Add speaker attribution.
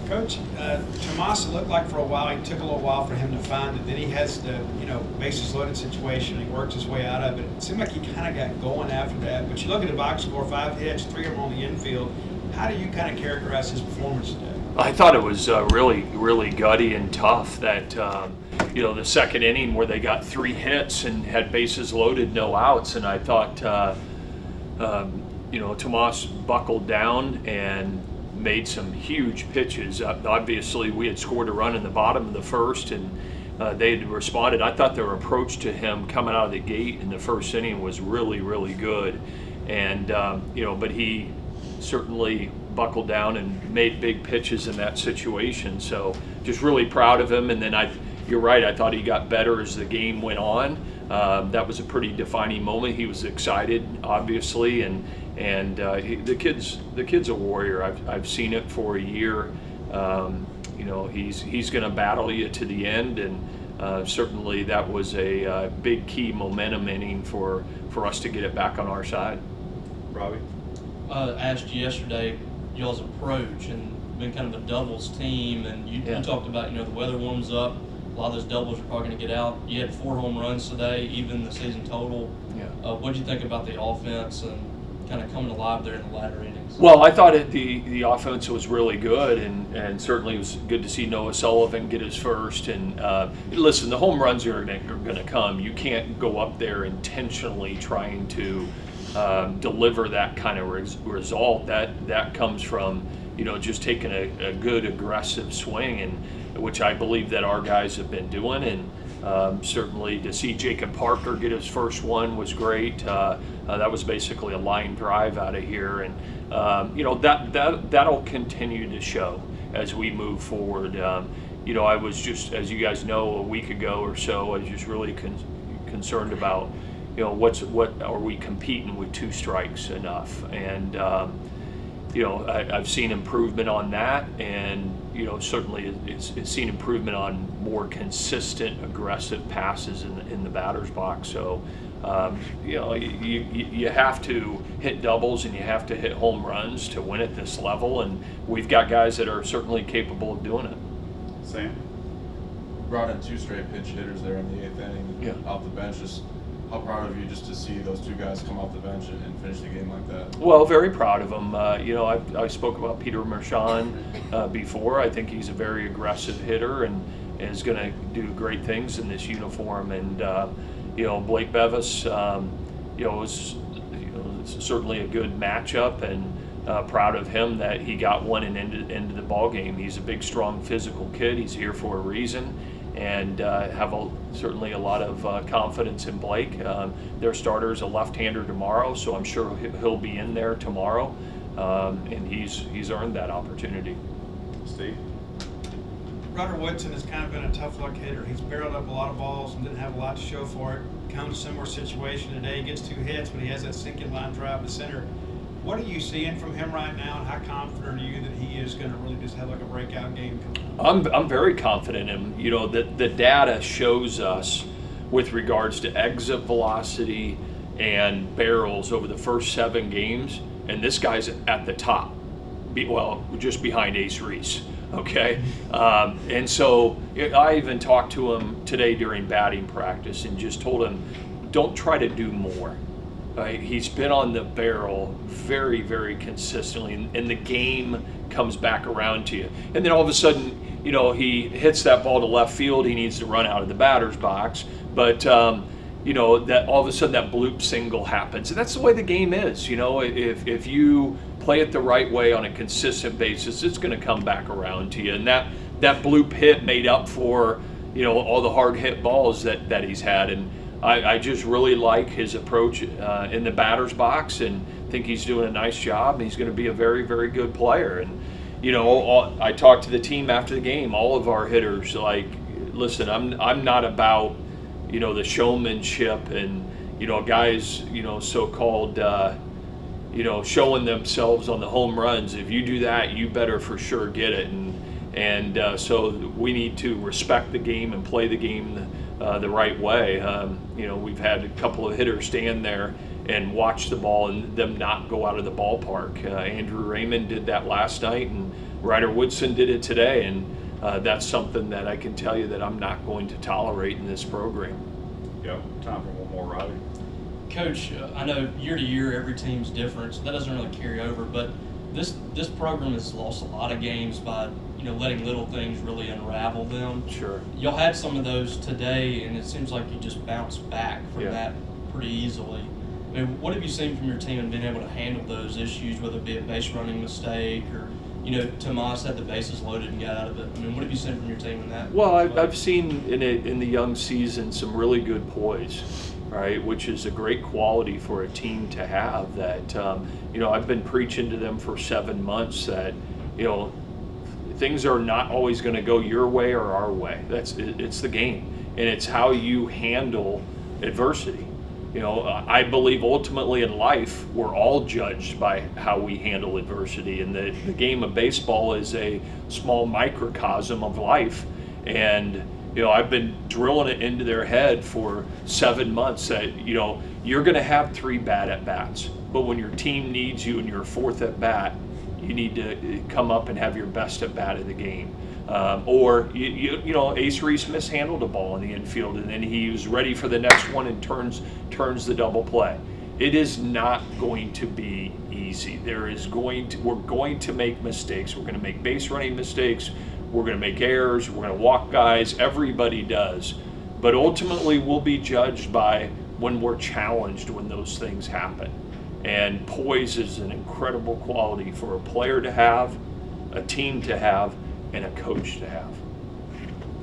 Speaker 1: Coach, Tomas, it looked like for a while, he took a little while for him to find it. Then he has the, bases loaded situation. He works his way out of it. It seemed like he kind of got going after that. But you look at the box score, 5 hits, 3 of them on the infield. How do you kind of characterize his performance today?
Speaker 2: I thought it was really, really gutty and tough that, the second inning where they got 3 hits and had bases loaded, no outs. And I thought, Tomas buckled down and made some huge pitches. Obviously, we had scored a run in the bottom of the first, and they had responded. I thought their approach to him coming out of the gate in the first inning was really, really good. And, but he certainly buckled down and made big pitches in that situation. So just really proud of him. And then you're right, I thought he got better as the game went on. That was a pretty defining moment. He was excited, obviously, and the kid's a warrior. I've seen it for a year. He's going to battle you to the end, and certainly that was a big key momentum inning for us to get it back on our side.
Speaker 3: Robbie?
Speaker 4: Asked you yesterday y'all's approach and been kind of a doubles team, and you talked about the weather warms up. A lot of those doubles are probably going to get out. You had 4 home runs today, even the season total.
Speaker 2: Yeah.
Speaker 4: What did you think about the offense and kind of coming alive there in the latter innings?
Speaker 2: Well, I thought the offense was really good, and certainly it was good to see Noah Sullivan get his first. And listen, the home runs are going to come. You can't go up there intentionally trying to deliver that kind of result. That comes from just taking a good aggressive swing, and which I believe that our guys have been doing. And certainly to see Jacob Parker get his first one was great. That was basically a line drive out of here, and that'll continue to show as we move forward. I was just, as you guys know, a week ago or so, I was just really concerned about what are we competing with 2 strikes enough, and I've seen improvement on that, and certainly it's seen improvement on more consistent aggressive passes in the batter's box. So you have to hit doubles and you have to hit home runs to win at this level, and we've got guys that are certainly capable of doing it.
Speaker 3: Sam?
Speaker 5: Brought in 2 straight pinch hitters there in the 8th inning off the bench. Just how proud of you just to see those 2 guys come off the bench and finish the game like that?
Speaker 2: Well, very proud of them. I spoke about Peter Marchand before. I think he's a very aggressive hitter and is going to do great things in this uniform. And Blake Bevis, was certainly a good matchup, and proud of him that he got one and into the ball game. He's a big, strong, physical kid. He's here for a reason. And have certainly a lot of confidence in Blake. Their starter's a left-hander tomorrow, so I'm sure he'll be in there tomorrow, and he's earned that opportunity.
Speaker 3: Steve?
Speaker 1: Ryder Woodson has kind of been a tough luck hitter. He's barreled up a lot of balls and didn't have a lot to show for it. Kind of a similar situation today. He gets 2 hits, but he has that sinking line drive to center. What are you seeing from him right now, and how confident are you that he is going to really just have like a breakout game coming up?
Speaker 2: I'm very confident in him. The data shows us with regards to exit velocity and barrels over the first 7 games, and this guy's at the top. Just behind Ace Reese. Okay, and so I even talked to him today during batting practice and just told him, don't try to do more. He's been on the barrel very, very consistently, and the game comes back around to you. And then all of a sudden, he hits that ball to left field. He needs to run out of the batter's box, but that all of a sudden that bloop single happens. And that's the way the game is. If you play it the right way on a consistent basis, it's going to come back around to you. And that bloop hit made up for all the hard hit balls that he's had. And I just really like his approach in the batter's box, and think he's doing a nice job, and he's going to be a very, very good player. And I talked to the team after the game, all of our hitters, like, listen, I'm not about the showmanship and guys so-called showing themselves on the home runs. If you do that, you better for sure get it. And so we need to respect the game and play the game the right way. We've had a couple of hitters stand there and watch the ball and them not go out of the ballpark. Andrew Raymond did that last night, and Ryder Woodson did it today, and that's something that I can tell you that I'm not going to tolerate in this program.
Speaker 3: Yep. Time for one more, Robbie.
Speaker 4: Coach, I know year to year every team's different, so that doesn't really carry over. But this program has lost a lot of games by letting little things really unravel them.
Speaker 2: Sure.
Speaker 4: Y'all had some of those today, and it seems like you just bounced back from that pretty easily. I mean, what have you seen from your team in being able to handle those issues, whether it be a base running mistake or Tomas had the bases loaded and got out of it? I mean, what have you seen from your team in that?
Speaker 2: Well, I've seen in the young season some really good poise, right, which is a great quality for a team to have. That I've been preaching to them for 7 months that things are not always going to go your way or our way. It's the game, and it's how you handle adversity. I believe ultimately in life we're all judged by how we handle adversity, and the game of baseball is a small microcosm of life. And I've been drilling it into their head for 7 months that you're going to have 3 bad at bats, but when your team needs you in your 4th at bat, you need to come up and have your best at bat of the game. Or Ace Reese mishandled a ball in the infield, and then he was ready for the next one and turns the double play. It is not going to be easy. We're going to make mistakes. We're going to make base running mistakes. We're going to make errors. We're going to walk guys. Everybody does. But ultimately, we'll be judged by when we're challenged when those things happen. And poise is an incredible quality for a player to have, a team to have, and a coach to have.